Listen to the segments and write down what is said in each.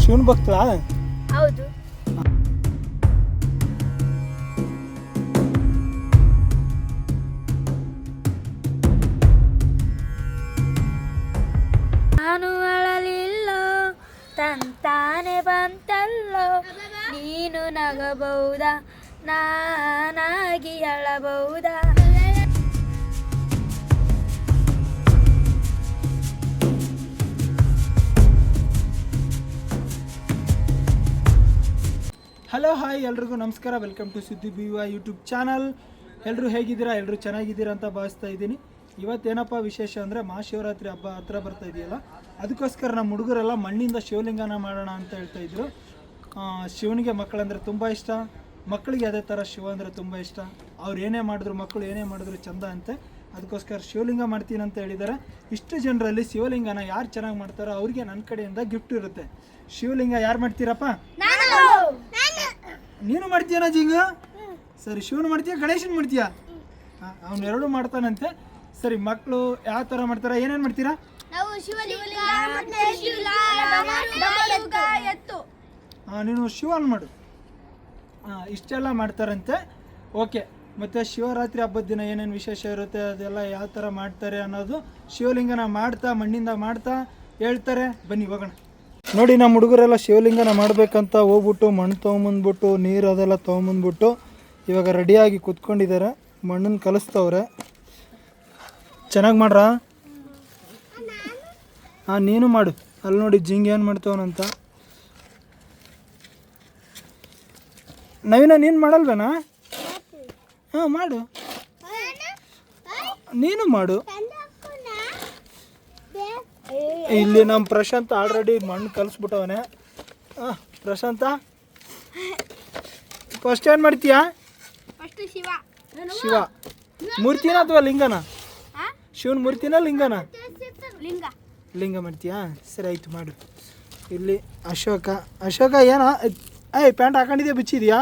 ಶಿವನ್ ಭಕ್ತಳಾ? ಹೌದು. ನಾನು ಅಳಲಿಲ್ಲೋ ತಂತಾನೆ ಬಂತಲ್ಲೋ, ನೀನು ನಗಬಹುದಾ ನಾನಾಗಿ ಅಳಬಹುದಾ? ಹಲೋ ಹಾಯ್ ಎಲ್ರಿಗೂ ನಮಸ್ಕಾರ. ವೆಲ್ಕಮ್ ಟು ಸುದ್ದಿ BY ಯೂಟ್ಯೂಬ್ ಚಾನಲ್. ಎಲ್ಲರೂ ಹೇಗಿದ್ದೀರಾ? ಎಲ್ಲರೂ ಚೆನ್ನಾಗಿದ್ದೀರಾ ಅಂತ ಭಾವಿಸ್ತಾ ಇದ್ದೀನಿ. ಇವತ್ತೇನಪ್ಪ ವಿಶೇಷ ಅಂದರೆ ಮಹಾಶಿವರಾತ್ರಿ ಹಬ್ಬ ಹತ್ರ ಬರ್ತಾ ಇದೆಯಲ್ಲ, ಅದಕ್ಕೋಸ್ಕರ ನಮ್ಮ ಹುಡುಗರೆಲ್ಲ ಮಣ್ಣಿಂದ ಶಿವಲಿಂಗನ ಮಾಡೋಣ ಅಂತ ಹೇಳ್ತಾ ಇದ್ರು. ಶಿವನಿಗೆ ಮಕ್ಕಳಂದರೆ ತುಂಬ ಇಷ್ಟ, ಮಕ್ಕಳಿಗೆ ಅದೇ ಥರ ಶಿವ ಅಂದರೆ ತುಂಬ ಇಷ್ಟ. ಅವ್ರು ಏನೇ ಮಾಡಿದ್ರು, ಮಕ್ಕಳು ಏನೇ ಮಾಡಿದ್ರು ಚಂದ ಅಂತೆ. ಅದಕ್ಕೋಸ್ಕರ ಶಿವಲಿಂಗ ಮಾಡ್ತೀನಿ ಅಂತ ಹೇಳಿದ್ದಾರೆ. ಇಷ್ಟು ಜನರಲ್ಲಿ ಶಿವಲಿಂಗನ ಯಾರು ಚೆನ್ನಾಗಿ ಮಾಡ್ತಾರೋ ಅವ್ರಿಗೆ ನನ್ನ ಕಡೆಯಿಂದ ಗಿಫ್ಟ್ ಇರುತ್ತೆ. ಶಿವಲಿಂಗ ಯಾರು ಮಾಡ್ತೀರಪ್ಪ? ನೀನು ಮಾಡ್ತೀಯನ ಜಿಂಗ? ಸರಿ, ಶಿವನು ಮಾಡ್ತೀಯ, ಗಣೇಶನ್ ಮಾಡ್ತೀಯಾ? ಅವ್ನು ಎರಡು ಮಾಡ್ತಾನಂತೆ. ಸರಿ, ಮಕ್ಕಳು ಯಾವ ಥರ ಮಾಡ್ತಾರ, ಏನೇನು ಮಾಡ್ತೀರಾ? ನೀನು ಶಿವನ್ ಮಾಡು. ಇಷ್ಟೆಲ್ಲ ಮಾಡ್ತಾರಂತೆ. ಓಕೆ, ಮತ್ತು ಶಿವರಾತ್ರಿ ಹಬ್ಬದ ದಿನ ಏನೇನು ವಿಶೇಷ ಇರುತ್ತೆ, ಅದೆಲ್ಲ ಯಾವ ಥರ ಮಾಡ್ತಾರೆ ಅನ್ನೋದು ಶಿವಲಿಂಗನ ಮಾಡ್ತಾ ಮಣ್ಣಿಂದ ಮಾಡ್ತಾ ಹೇಳ್ತಾರೆ. ಬನ್ನಿ ಹೋಗೋಣ. ನೋಡಿ, ನಮ್ಮ ಹುಡುಗರೆಲ್ಲ ಶಿವಲಿಂಗನ ಮಾಡಬೇಕಂತ ಹೋಗ್ಬಿಟ್ಟು ಮಣ್ಣು ತೊಗೊಂಬಂದ್ಬಿಟ್ಟು ನೀರು ಅದೆಲ್ಲ ತೊಗೊಂಬಂದ್ಬಿಟ್ಟು ಇವಾಗ ರೆಡಿಯಾಗಿ ಕೂತ್ಕೊಂಡಿದ್ದಾರೆ. ಮಣ್ಣನ್ನು ಕಲಿಸ್ತವ್ರೆ. ಚೆನ್ನಾಗಿ ಮಾಡ್ರಾ? ನೀನು ಮಾಡು. ಅಲ್ಲಿ ನೋಡಿ ಜಿಂಗ್ ಏನು ಮಾಡ್ತವನಂತ. ನವೀನ ನೀನು ಮಾಡಲ್ವೇನಾ? ಮಾಡು, ನೀನು ಮಾಡು. ಇಲ್ಲಿ ನಮ್ಮ ಪ್ರಶಾಂತ್ ಆಲ್ರೆಡಿ ಮಣ್ಣು ಕಲಿಸ್ಬಿಟ್ಟವನೆ. ಪ್ರಶಾಂತ, ಫಸ್ಟ್ ಏನು ಮಾಡ್ತೀಯಾ? ಶಿವ ಮೂರ್ತಿನ ಅಥವಾ ಲಿಂಗನ? ಶಿವನ ಮೂರ್ತಿನ ಲಿಂಗನ? ಲಿಂಗ ಮಾಡ್ತೀಯಾ? ಸರಿ ಆಯ್ತು, ಮಾಡು. ಇಲ್ಲಿ ಅಶೋಕ ಏನ ಪ್ಯಾಂಟ್ ಹಾಕೊಂಡಿದ್ಯಾ, ಬಿಚ್ಚಿದ್ಯಾ?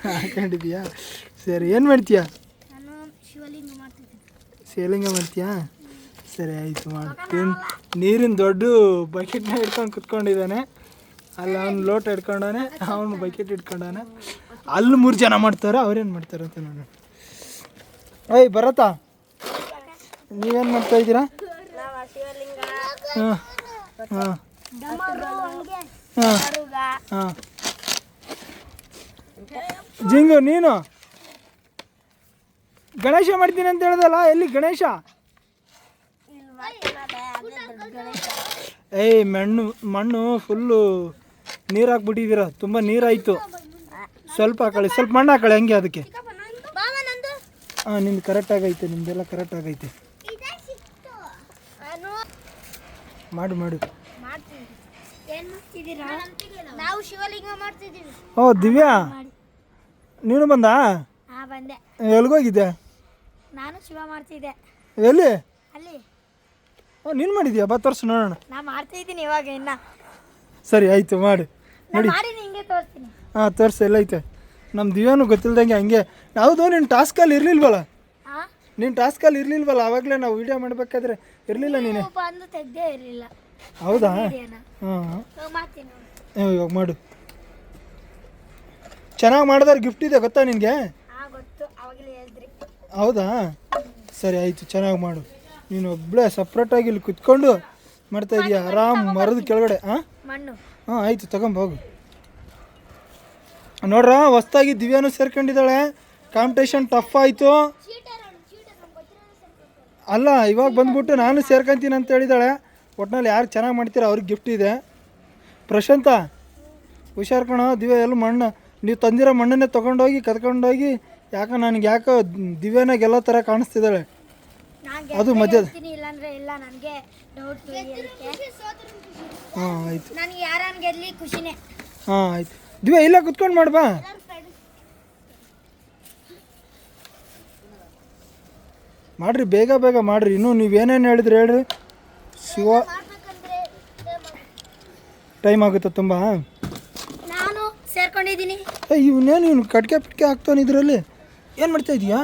ಹಾಕೊಂಡಿದ್ಯಾ? ಸರಿ, ಏನು ಮಾಡ್ತೀಯಾ? ಶಿವಲಿಂಗ ಮಾಡ್ತೀಯಾ? ಸರಿ ಆಯಿತು, ಮಾಡು. ನೀರಿನ ದೊಡ್ಡ ಬಕೆಟ್ನ ಹಿಡ್ಕೊಂಡು ಕುತ್ಕೊಂಡಿದ್ದಾನೆ. ಅಲ್ಲಿ ಅವ್ನು ಲೋಟ ಹಿಡ್ಕೊಂಡಾನೆ, ಅವನು ಬಕೆಟ್ ಹಿಡ್ಕೊಂಡಾನೆ. ಅಲ್ಲಿ 3 ಜನ ಮಾಡ್ತಾರೆ. ಅವ್ರೇನು ಮಾಡ್ತಾರೆ ಅಂತ ನೋಡೋಣ. ಬರತ್ತಾ, ನೀವೇನು ಮಾಡ್ತಾ ಇದ್ದೀರಾ? ಹಾಂ ಹಾಂ ಹಾಂ ಹಾಂ. ಜಿಂಗು, ನೀನು ಗಣೇಶ ಮಾಡ್ತೀನಿ ಅಂತ ಹೇಳ್ದಲ್ಲ, ಎಲ್ಲಿ ಗಣೇಶ? ಮಣ್ಣು ಫುಲ್ಲು ನೀರು ಹಾಕ್ಬಿಟ್ಟಿದ್ದೀರ, ತುಂಬ ನೀರಾಯಿತು. ಸ್ವಲ್ಪ ಹಾಕೊಳ್ಳಿ, ಸ್ವಲ್ಪ ಮಣ್ಣು ಹಾಕೊಳ್ಳಿ ಹಂಗೆ ಅದಕ್ಕೆ. ನಿಮ್ದು ಕರೆಕ್ಟ್ ಆಗೈತೆ, ನಿಮ್ದೆಲ್ಲ ಕರೆಕ್ಟ್ ಆಗೈತೆ. ಮಾಡು. ಓ ದಿವ್ಯಾ, ನೀನು ಬಂದಾ? ಎಲ್ಗೋಗಿದ್ದೆ? ನಾನು ಶಿವ ಮಾಡ್ತಿದ್ದೆ. ಎಲ್ಲಿ? ಅಲ್ಲಿ. ನೀನು ಮಾಡಿದ್ಯಾ? ಬಾ ತೋರಿಸು ನೋಡೋಣ. ನಾ ಮಾಡ್ತಿದ್ದೀನಿ ಇವಾಗ ಇನ್ನ. ಸರಿ ಆಯಿತು, ಮಾಡು. ನೋಡಿ, ಹಿಂಗೆ ತೋರಿಸ್ತೀನಿ. ತೋರಿಸು, ಎಲ್ಲೈತೆ. ನಮ್ಮ ದಿವ್ಯಾನು ಗೊತ್ತಿಲ್ದಂಗೆ ಹಂಗೆ. ಹೌದು, ನಿನ್ನ ಟಾಸ್ಕಲ್ಲಿ ಇರಲಿಲ್ವಲ್ಲ? ನಿನ್ನ ಟಾಸ್ಕಲ್ಲಿ ಇರಲಿಲ್ವಲ್ಲ? ಆವಾಗಲೇ ನಾವು ವೀಡಿಯೋ ಮಾಡಬೇಕಾದ್ರೆ ಇರಲಿಲ್ಲ ನೀನು? ಬಂದು ತೆಗ್ದೇ ಇರಲಿಲ್ಲ. ಹೌದಾ? ಇವಾಗ ಮಾಡು. ಚೆನ್ನಾಗಿ ಮಾಡಿದ್ರೆ ಗಿಫ್ಟ್ ಇದೆ ಗೊತ್ತಾ ನಿನಗೆ? ಹೌದಾ? ಸರಿ ಆಯಿತು, ಚೆನ್ನಾಗಿ ಮಾಡು. ನೀನು ಒಬ್ಬಳೇ ಸಪ್ರೇಟಾಗಿ ಇಲ್ಲಿ ಕುತ್ಕೊಂಡು ಮಾಡ್ತಾ ಇದೀಯ, ಆರಾಮ್ ಮರದ ಕೆಳಗಡೆ. ಆಯಿತು, ತಗೊಂಬೋಗು. ನೋಡ್ರ, ಹೊಸ್ದಾಗಿ ದಿವ್ಯಾನು ಸೇರ್ಕೊಂಡಿದ್ದಾಳೆ. ಕಾಂಪಿಟೇಷನ್ ಟಫ್ ಆಯಿತು. ಅಲ್ಲ, ಇವಾಗ ಬಂದ್ಬಿಟ್ಟು ನಾನು ಸೇರ್ಕೊಂತೀನಿ ಅಂತ ಹೇಳಿದ್ದಾಳೆ. ಒಟ್ಟಿನಲ್ಲಿ ಯಾರು ಚೆನ್ನಾಗಿ ಮಾಡ್ತೀರ ಅವ್ರಿಗೆ ಗಿಫ್ಟ್ ಇದೆ. ಪ್ರಶಾಂತ, ಹುಷಾರು ಕಣೋ. ದಿವ್ಯಾ ಎಲ್ಲ ಮಣ್ಣು ನೀವು ತಂದಿರೋ ಮಣ್ಣನ್ನೇ ತೊಗೊಂಡೋಗಿ ಕದ್ಕೊಂಡೋಗಿ. ಯಾಕೋ ದಿವ್ಯಾನ ಗೆಲ್ಲೋ ಥರ ಕಾಣಿಸ್ತಿದ್ದಾಳೆ. ಅದು ಮಧ್ಯದ. ಆಯಿತು. ಆಯಿತು ದಿವ್ಯಾ, ಇಲ್ಲ ಕುತ್ಕೊಂಡು ಮಾಡ್ಬಾ. ಮಾಡ್ರಿ, ಬೇಗ ಮಾಡ್ರಿ. ಇನ್ನೂ ನೀವೇನೇನು ಹೇಳಿದ್ರಿ ಹೇಳ್ರಿ. ಶಿವ ಟೈಮ್ ಆಗುತ್ತೆ ತುಂಬ. ನಾನು ಸೇರ್ಕೊಂಡಿದ್ದೀನಿ. ಇವನೇನು ಕಟ್ಕೆ ಪಿಟ್ಕೆ ಹಾಕ್ತಾನೆ ಇದರಲ್ಲಿ. ಏನು ಮಾಡ್ತಾ ಇದೀಯಾ?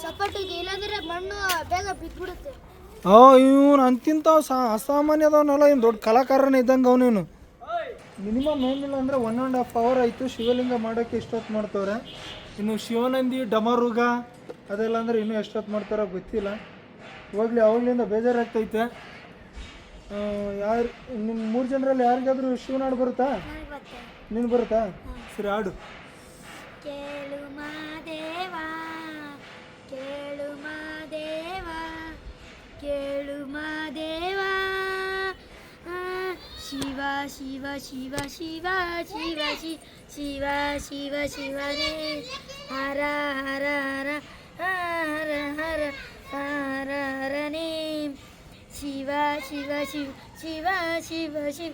ಸಪೋರ್ಟಿಗೆ, ಇಲ್ಲಾಂದ್ರೆ ಮಣ್ಣು ಬೇಗ ಬಿದ್ದುಬಿಡುತ್ತೆ. ಇವನು ಅಂತಿಂತಾವ್ ಅಸಾಮಾನ್ಯ ಅದಾವನಲ್ಲ, ಇವ್ನು ದೊಡ್ಡ ಕಲಾಕಾರನೇ ಇದ್ದಂಗೆ ಅವನೇನು. ಮಿನಿಮಮ್ ಏನಿಲ್ಲ ಅಂದರೆ 1.5 hour ಆಯಿತು ಶಿವಲಿಂಗ ಮಾಡೋಕ್ಕೆ ಎಷ್ಟೊತ್ತು ಮಾಡ್ತವ್ರೆ. ಇನ್ನು ಶಿವನಂದಿ ಡಮರುಗ ಅದೆಲ್ಲ ಅಂದರೆ ಇನ್ನೂ ಎಷ್ಟೊತ್ತು ಮಾಡ್ತಾರೋ ಗೊತ್ತಿಲ್ಲ. ಹೋಗ್ಲಿ, ಅವಾಗಲಿಂದ ಬೇಜಾರಾಗ್ತೈತೆ. ಯಾರು ನಿಮ್ಮ 3 ಜನರಲ್ಲಿ ಯಾರಿಗಾದ್ರೂ ಶಿವನ ಹಾಡು ಬರುತ್ತಾ? ನೀನು ಬರುತ್ತಾ? ಸರಿ, ಹಾಡು. ಕೇಳು ಮಾದೇವ, ಕೇಳು ಮಾದೇವ, ಕೇಳು ಮಾದೇವ, ಶಿವ ಶಿವ ಶಿವ ಶಿವ ಶಿವ ಶಿವ ಶಿವ ಶಿವನೇ, ಹರ ಹರ ಹರ ಹರ ಹರ ಹರ ಹರನೇ, ಶಿವ ಶಿವ ಶಿವ ಶಿವ ಶಿವ ಶಿವ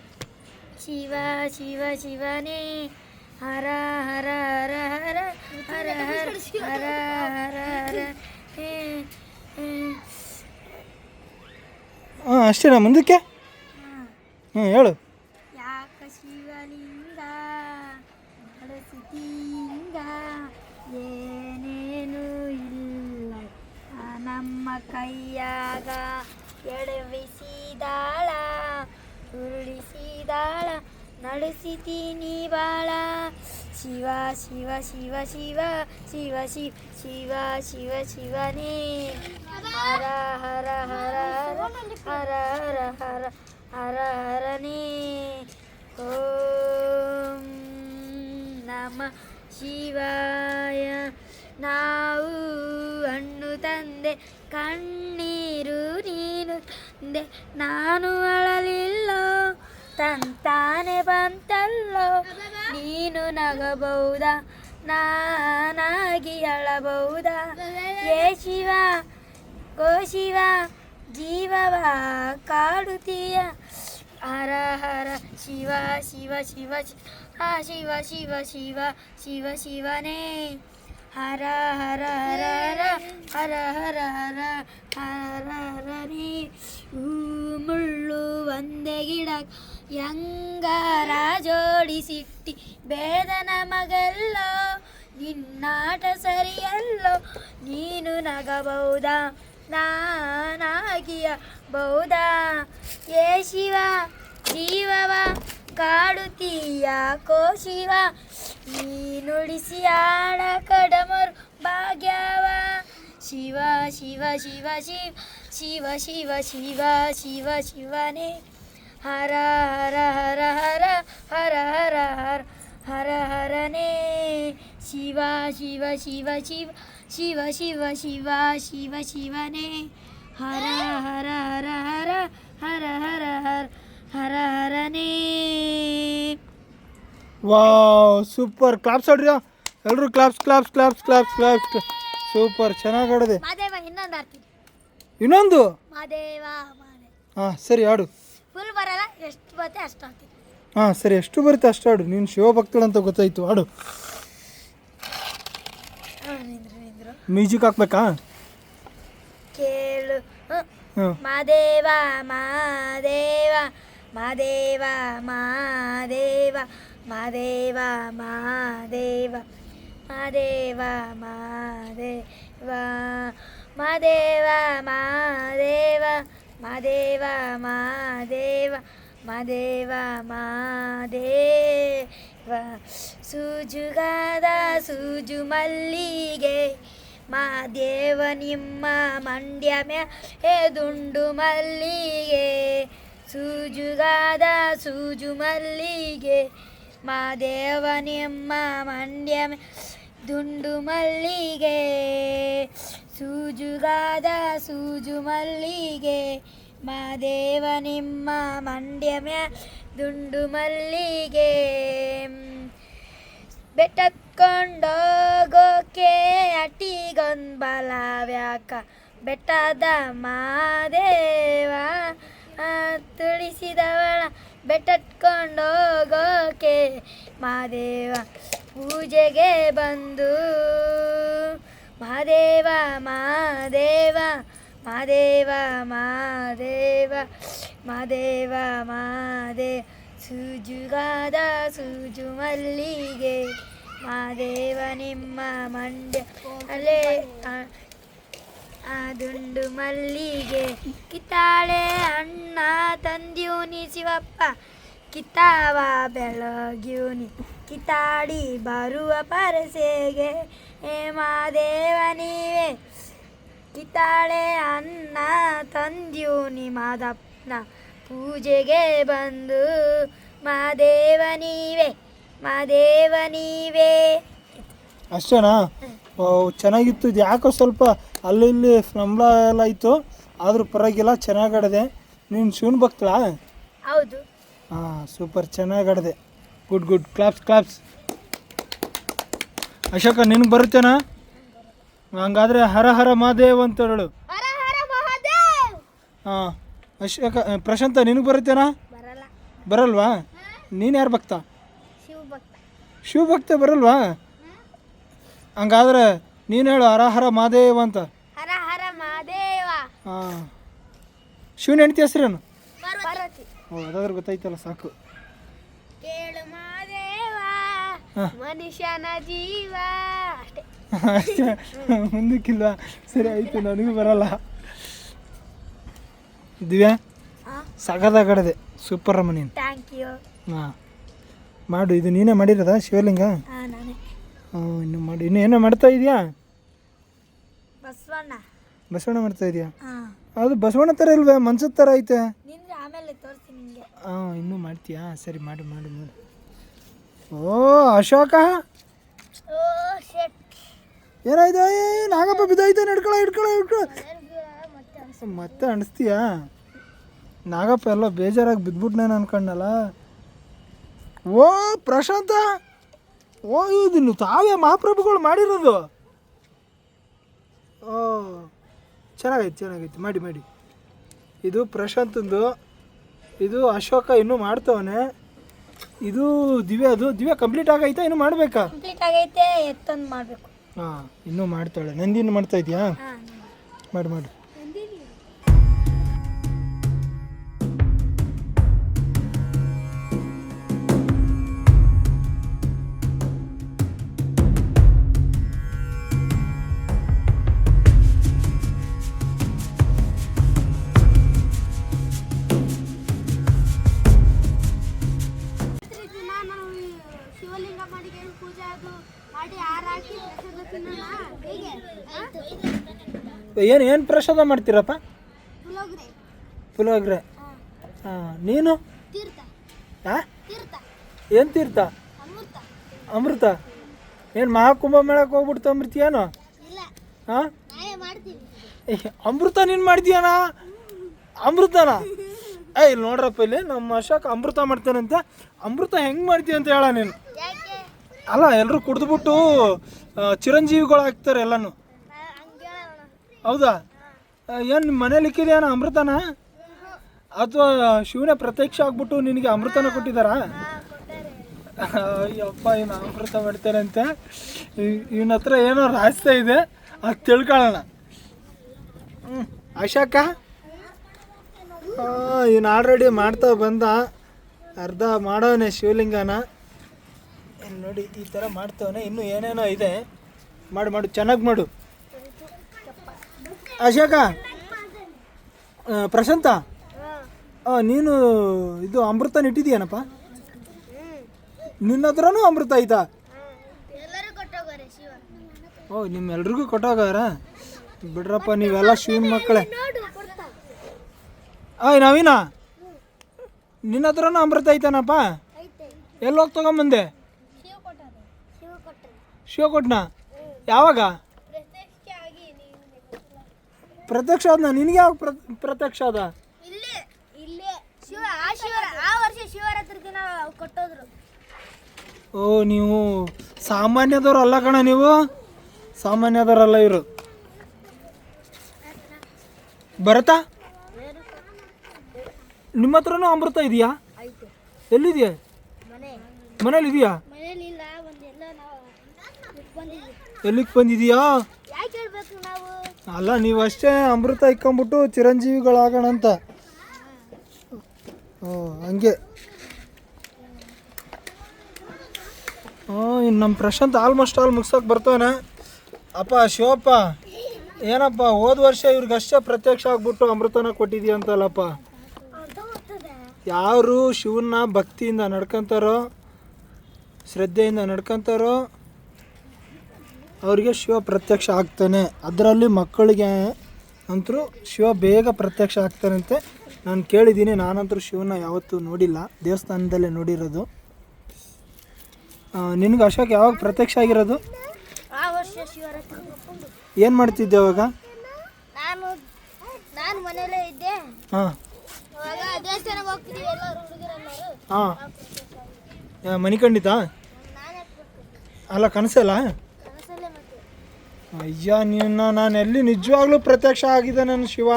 ಶಿವ ಶಿವ ಶಿವನೇ, ಹರ ಹರ ಹರ ಹರ ಹರ ಹರ ಹರ ಹರ ಹರ. ಅಷ್ಟೇನಾ? ಮುಂದಕ್ಕೆ ಹೇಳು. ಯಾಕ ಶಿವಲಿಂಗ ನಡೆಸಿತೀಂಗ, ಏನೇನು ಇಲ್ಲ ನಮ್ಮ ಕೈಯಾಗ, ಎಡವಿಸಿದಾಳ ಉರುಳಿಸಿದಾಳ ನಡೆಸಿತೀನಿ ಬಾಳ, ಶಿವ ಶಿವ ಶಿವ ಶಿವ ಶಿವ ಶಿವ ಶಿವ ಶಿವ ಶಿವನೇ, ಹರ ಹರ ಹರ ಹರ ಹರ ಹರ ಹರ ಹರನೇ, ಓಂ ನಮಃ ಶಿವಾಯ. ನಾವು ಹಣ್ಣು ತಂದೆ, ಕಣ್ಣೀರು ನೀನು ತಂದೆ, ನಾನು ಅಳಲಿಲ್ಲೋ ತಂತಾನೆ ಬಂತಲ್ಲೋ, ನೀನು ನಗಬಹುದಾ ನಾನಾಗಿ ಅಳಬಹುದಾ, ಏ ಶಿವ ಗೋ ಶಿವ ಜೀವವ ಕಾಡುತ್ತೀಯ, ಹರ ಹರ ಶಿವ ಶಿವ ಶಿವ ಶಿವ ಶಿವ ಶಿವ ಶಿವ ಶಿವನೇ, ಹರ ಹರ ಹರ ಹರ ಹರ ಹರ ಹರ ಹರನೇ, ಮುಳ್ಳು ಒಂದೇ ಗಿಡ ಯಂಗಾರ ಜೋಡಿಸಿಟ್ಟಿ ಬೇದನ ಮಗಲ್ಲೋ, ನಿನ್ನಾಟ ಸರಿಯಲ್ಲೋ, ನೀನು ನಗಬಹುದಾ ನಾನಾಗಿಯ ಬಹುದಾ, ಏ ಶಿವ ಜೀವವ ಕಾಡುತ್ತೀಯ ಕೋ ಶಿವ, ನೀನುಡಿಸಿ ಆಡ ಕಡಮರು ಭಾಗ್ಯವ, ಶಿವ ಶಿವ ಶಿವ ಶಿವ ಶಿವ ಶಿವ ಶಿವ ಶಿವ ಶಿವನೇ, ಹರ ಹರ ಹರ ಹರ ಹರ ಹರ ಹರ ಹರ ಹರನೇ, ಶಿವ ಶಿವ ಶಿವ ಶಿವ ಶಿವ ಶಿವ ಶಿವ ಶಿವ ಶಿವನೇ, ಹರ ಹರ ಹರ ಹರ ಹರ ಹರ ಹರ ಹರ ಹರನೇ. Wow, super. ಕ್ಲಾಪ್ಸ್ ಆಡ್ರಿ ಎಲ್ಲರೂ, claps claps claps claps claps. Super, ಚೆನ್ನಾಗಿ ಆಡಿದೆ. ಮಾದೇವ ಇನ್ನೊಂದು ಆಡ್ತೀನಿ. ಇನ್ನೊಂದು? ಮಾದೇವ ಹಾಂ ಸರಿ, ಆಡು. ಫುಲ್ ಬರಲ್ಲ, ಎಷ್ಟು ಬರುತ್ತೆ ಅಷ್ಟು ಆಡ್ತೀನಿ. ಹಾಂ ಸರಿ, ಎಷ್ಟು ಬರುತ್ತೆ ಅಷ್ಟು ಆಡು. ನೀನು ಶಿವಭಕ್ತಳಂತ ಗೊತ್ತಾಯ್ತು, ಆಡು. ಮ್ಯೂಸಿಕ್ ಹಾಕ್ಬೇಕಾ? ಕೇಳು ಹಾಂ. ಮಾದೇವ ಮಾದೇವ ಮಾದೇವ ಮಾದೇವ ಮಾದೇವ ಮಾದೇವ ಮಾದೇವ ಮಾದೇವ ಮಾದೇವ ಮಾದೇವ ಮಾದೇವ ಮಾದೇವ ಮಾದೇವ ಮಾದೇವ, ಸೂಜುಗಾದ ಸೂಜು ಮಲ್ಲಿಗೆ ಮಾದೇವ ನಿಮ್ಮ ಮಂಡ್ಯ ಮ್ಯಾಲೆ ದುಂಡು ಮಲ್ಲಿಗೆ, ಸೂಜುಗಾದ ಸೂಜು ಮಲ್ಲಿಗೆ ಮಾದೇವ ನಿಮ್ಮ ಮಂಡ್ಯ ದುಂಡು ಮಲ್ಲಿಗೆ, ಸೂಜುಗಾದ ಸೂಜು ಮಲ್ಲಿಗೆ ಮಾದೇವ ನಿಮ್ಮ ಮಂಡ್ಯ ದುಂಡು ಮಲ್ಲಿಗೆ, ಬೆಟ್ಟತ್ಕೊಂಡೋಗೋಕೆ ಅಟ್ಟಿಗೊಂದು ಬಲವ್ಯಾಕ, ಬೆಟ್ಟದ ಮಾದೇವ ತುಳಿಸಿದವಳ ಬೆಟ್ಟತ್ಕೊಂಡೋಗೋಕೆ ಮಾದೇವ ಪೂಜೆಗೆ ಬಂದು, ಮಾದೇವ ಮಾದೇವ ಮಾದೇವ ಮಾದೇವ ಮಾದೇವ ಮಾದೇ, ಸೂಜುಗಾದ ಸೂಜು ಮಲ್ಲಿಗೆ ಮಾದೇವ ನಿಮ್ಮ ಮಂಡ್ಯ ಅಲ್ಲೇ ದುಂಡು ಮಲ್ಲಿಗೆ ಕಿತ್ತಾಳೆ ಅಣ್ಣ ತಂದ್ಯೂನಿ ಶಿವಪ್ಪ ಕಿತ್ತಾವ ಬೆಳಗ್ಯೂನಿ ಕಿತ್ತಾಡಿ ಬರುವ ಪರಸೆಗೆ ಹೇ ಮಾದೇವ ನೀವೇ ಕಿತ್ತಾಳೆ ಅನ್ನ ತಂದ್ಯೂನಿ ಮಾದಪ್ಪನ ಪೂಜೆಗೆ ಬಂದು ಮಾದೇವ ನೀವೇ ಅಷ್ಟೇನಾ? ಚೆನ್ನಾಗಿತ್ತು. ಇದು ಯಾಕೋ ಸ್ವಲ್ಪ ಅಲ್ಲಿ ಇಲ್ಲಿ ಸಂಬಳ ಎಲ್ಲ ಇತ್ತು, ಆದರೂ ಪರವಾಗಿಲ್ಲ, ಚೆನ್ನಾಗಿ ಆಡಿದೆ. ನೀನು ಶಿವನ್ ಭಕ್ತಳಾ? ಹೌದು. ಹಾಂ, ಸೂಪರ್, ಚೆನ್ನಾಗಿ ಆಡಿದೆ. Good claps. ಅಶೋಕ, ನಿನಗೆ ಬರುತ್ತೇನಾ? ಹಂಗಾದ್ರೆ ಹರ ಹರ ಮಹಾದೇವ್ ಅಂತ ಹೇಳು. ಹಾಂ, ಅಶೋಕ. ಪ್ರಶಾಂತ, ನಿನಗೆ ಬರುತ್ತೇನಾ? ಬರಲ್ವಾ? ನೀನು ಯಾರು ಭಕ್ತ? ಶಿವಭಕ್ತ ಬರಲ್ವಾ? ಹಂಗಾದ್ರೆ ನೀನು ಹೇಳು ಹರ ಹರ ಮಹಾದೇವ ಅಂತ. ಹರ ಹರ ಮಹಾದೇವ. ಹಾಂ. ಶಿವನ ಹೆಂಡತಿ ಹೆಸರೇನು? ಅದಾದ್ರೆ ಗೊತ್ತಾಯ್ತಲ್ಲ, ಸಾಕು. ಕೇಳು ಮಹಾದೇವ ಮನುಷ್ಯನ ಜೀವ. ಅಷ್ಟೇ. ಮುಂದಕ್ಕಿಲ್ವಾ? ಸರಿ ಆಯ್ತು, ನನಗೂ ಬರಲ್ಲ. ದಿವ್ಯಾ, ಸಗದಾಗಡೆ ಸೂಪರ್ ಅಮ್ಮ ನೀನು. Thank you. ಹಾಂ, ಮಾಡು. ಇದು ನೀನೇ ಮಾಡಿರೋದಾ ಶಿವಲಿಂಗ? ನಾನೇ. ಇನ್ನು ಮಾಡು. ಇನ್ನು ಏನೋ ಮಾಡ್ತಾ ಇದೆಯಾ? ಬಸವಣ್ಣ ಮಾಡ್ತಾ ಇದೆಯಾ? ಅದು ಬಸವಣ್ಣ ಥರ ಇಲ್ವೇ? ಮನ್ಸದ ಥರ ಐತೆ. ಆಮೇಲೆ ತೋರಿಸ್ತೀನಿ ನಿಮಗೆ. ಇನ್ನೂ ಮಾಡ್ತೀಯಾ? ಸರಿ, ಮಾಡು. ಓ ಅಶೋಕ, ಏನಾಯ್ತು? ನಾಗಪ್ಪ ಬಿದ್ದಾಯ್ತು. ಹಿಡ್ಕೊಳ. ಮತ್ತೆ ಅಣಿಸ್ತೀಯಾ? ನಾಗಪ್ಪ ಎಲ್ಲ ಬೇಜಾರಾಗಿ ಬಿದ್ಬಿಟ್ನೇನು ಅನ್ಕೊಂಡಲ್ಲ. ಓ ಪ್ರಶಾಂತ, ಇದನ್ನು ತಾವೇ ಮಹಾಪ್ರಭುಗಳು ಮಾಡಿರೋದು. ಓ ಚೆನ್ನಾಗೈತೆ. ಮಾಡಿ. ಇದು ಪ್ರಶಾಂತಂದು, ಇದು ಅಶೋಕ ಇನ್ನೂ ಮಾಡ್ತವನೆ. ಇದು ದಿವ್ಯಾ ಕಂಪ್ಲೀಟ್ ಆಗೈತಾ? ಇನ್ನೂ ಮಾಡಬೇಕಾ? ಕಂಪ್ಲೀಟ್ ಆಗೈತೆ, ಎತ್ತೊಂದು ಮಾಡಬೇಕು. ಹಾಂ, ಇನ್ನೂ ಮಾಡ್ತಾಳೆ. ನಂದಿನ್ನು ಮಾಡ್ತಾ ಇದೆಯಾ? ಮಾಡು. ಏನು ಪ್ರಸಾದ ಮಾಡ್ತೀರಪ್ಪ? ಪುಳಿಯೋಗರೆ. ಹಾಂ, ನೀನು? ಹಾಂ, ಏನು ತೀರ್ಥ? ಅಮೃತ. ಏನು ಮಹಾಕುಂಭಮೇಳಕ್ಕೆ ಹೋಗ್ಬಿಡ್ತು ಅಮೃತಿಯೇನು? ಹಾಂ, ಅಮೃತ ನೀನು ಮಾಡ್ತೀಯನ? ಅಮೃತನ? ಇಲ್ಲಿ ನೋಡ್ರಪ್ಪ, ಇಲ್ಲಿ ನಮ್ಮ ಅಶೋಕ್ ಅಮೃತ ಮಾಡ್ತಾನಂತೆ. ಅಮೃತ ಹೆಂಗೆ ಮಾಡ್ತೀಯ ಅಂತ ಹೇಳ ನೀನು. ಅಲ್ಲ, ಎಲ್ಲರೂ ಕುಡಿದ್ಬಿಟ್ಟು ಚಿರಂಜೀವಿಗಳು ಆಗ್ತಾರೆ ಎಲ್ಲನೂ. ಹೌದಾ? ಏನು ನಿಮ್ಮ ಮನೇಲಿ ಇಕ್ಕಿದೆಯಾ ಅಮೃತನ? ಅಥವಾ ಶಿವನೇ ಪ್ರತ್ಯಕ್ಷ ಆಗ್ಬಿಟ್ಟು ನಿನಗೆ ಅಮೃತನ ಕೊಟ್ಟಿದ್ದಾರಾ? ಅಯ್ಯಪ್ಪ, ಇವನು ಅಮೃತ ಮಾಡ್ತಾರಂತೆ. ಇವನ ಹತ್ರ ಏನೋ ರಹಸ್ಯ ಇದೆ, ಅದು ತಿಳ್ಕೊಳ್ಳೋಣ. ಅಶೋಕ, ಇವನು ಆಲ್ರೆಡಿ ಮಾಡ್ತಾ ಬಂದ, ಅರ್ಧ ಮಾಡೋನೆ ಶಿವಲಿಂಗನ. ನೋಡಿ, ಈ ಥರ ಮಾಡ್ತವನೆ. ಇನ್ನೂ ಏನೇನೋ ಇದೆ. ಮಾಡು, ಚೆನ್ನಾಗಿ ಮಾಡು. ಅಶೋಕ, ಪ್ರಶಾಂತ, ನೀನು ಇದು ಅಮೃತನ ಇಟ್ಟಿದ್ದೀಯನಪ್ಪ? ನಿನ್ನ ಹತ್ರನೂ ಅಮೃತ ಆಯ್ತಾ? ಓ, ನಿಮ್ಮೆಲ್ರಿಗೂ ಕೊಟ್ಟೋಗಾರ? ಬಿಡ್ರಪ್ಪ, ನೀವೆಲ್ಲ ಶಿವನ ಮಕ್ಕಳೇ. ನವೀನ, ನಿನ್ನ ಹತ್ರನೂ ಅಮೃತ ಐತಾನಪ್ಪ? ಎಲ್ಲೋಗಿ ತಗೊಂಬಂದೆ? ಶಿವ ಕೊಟ್ಟನ? ಯಾವಾಗ ಪ್ರತ್ಯಕ್ಷ ಆದ್ನ? ನಿನಗೆ ಯಾವಾಗ ಪ್ರತ್ಯಕ್ಷ ಆದ? ಓ, ನೀವು ಸಾಮಾನ್ಯದವ್ರು ಅಲ್ಲ ಕಣ. ನೀವು ಸಾಮಾನ್ಯದವರಲ್ಲ ಇವರು. ಭರತಾ, ನಿಮ್ಮ ಹತ್ರನೂ ಅಮೃತ ಇದೆಯಾ? ಎಲ್ಲಿದೆಯಾ? ಮನೇಲಿ ಇದೆಯಾ? ಎಲ್ಲಿಗೆ ಬಂದಿದೀಯಾ? ಅಲ್ಲ, ನೀವು ಅಷ್ಟೇ ಅಮೃತ ಇಕ್ಕೊಂಬಿಟ್ಟು ಚಿರಂಜೀವಿಗಳಾಗೋಣ ಅಂತ. ಹಂಗೆ. ಇನ್ನು ನಮ್ಮ ಪ್ರಶಾಂತ್ ಆಲ್ಮೋಸ್ಟ್ ಆಲ್ ಮುಗ್ಸೋಕೆ ಬರ್ತಾನೆ. ಅಪ್ಪ ಶಿವಪ್ಪ, ಏನಪ್ಪ ಹೋದ ವರ್ಷ ಇವ್ರಿಗಷ್ಟೇ ಪ್ರತ್ಯಕ್ಷ ಆಗ್ಬಿಟ್ಟು ಅಮೃತನ ಕೊಟ್ಟಿದ್ದೀಯ ಅಂತಲ್ಲಪ್ಪ. ಯಾರು ಶಿವನ ಭಕ್ತಿಯಿಂದ ನಡ್ಕೊಂತಾರೋ, ಶ್ರದ್ಧೆಯಿಂದ ನಡ್ಕೊಂತಾರೋ ಅವ್ರಿಗೆ ಶಿವ ಪ್ರತ್ಯಕ್ಷ ಆಗ್ತಾನೆ. ಅದರಲ್ಲಿ ಮಕ್ಕಳಿಗೆ ಅಂತೂ ಶಿವ ಬೇಗ ಪ್ರತ್ಯಕ್ಷ ಆಗ್ತಾನಂತೆ. ನಾನು ಕೇಳಿದ್ದೀನಿ, ನಾನಂತರೂ ಶಿವನ ಯಾವತ್ತೂ ನೋಡಿಲ್ಲ, ದೇವಸ್ಥಾನದಲ್ಲೇ ನೋಡಿರೋದು. ನಿನಗೆ ಅಶೋಕ್ ಯಾವಾಗ ಪ್ರತ್ಯಕ್ಷ ಆಗಿರೋದು? ಏನು ಮಾಡ್ತಿದ್ದೆ ಅವಾಗ? ನಾನು ಮನೆಯಲ್ಲೇ ಇದ್ದೆ. ಹಾಂ ದೇವಸ್ಥಾನಕ್ಕೆ ಹೋಗ್ತಿದ್ದೀವಿ ಎಲ್ಲರೂ ಹುಡುಗರೆಲ್ಲರೂ. ಹಾಂ ಮನೆ ಖಂಡಿತ ಅಲ್ಲ ಕನಸಲ್ಲ? ಕನಸಲ್ಲೇ ಮತ್ತೆ. ಅಯ್ಯ ನಾನು ಎಲ್ಲಿ ನಿಜವಾಗ್ಲೂ ಪ್ರತ್ಯಕ್ಷ ಆಗಿದ್ದಾನೇನು ಶಿವ,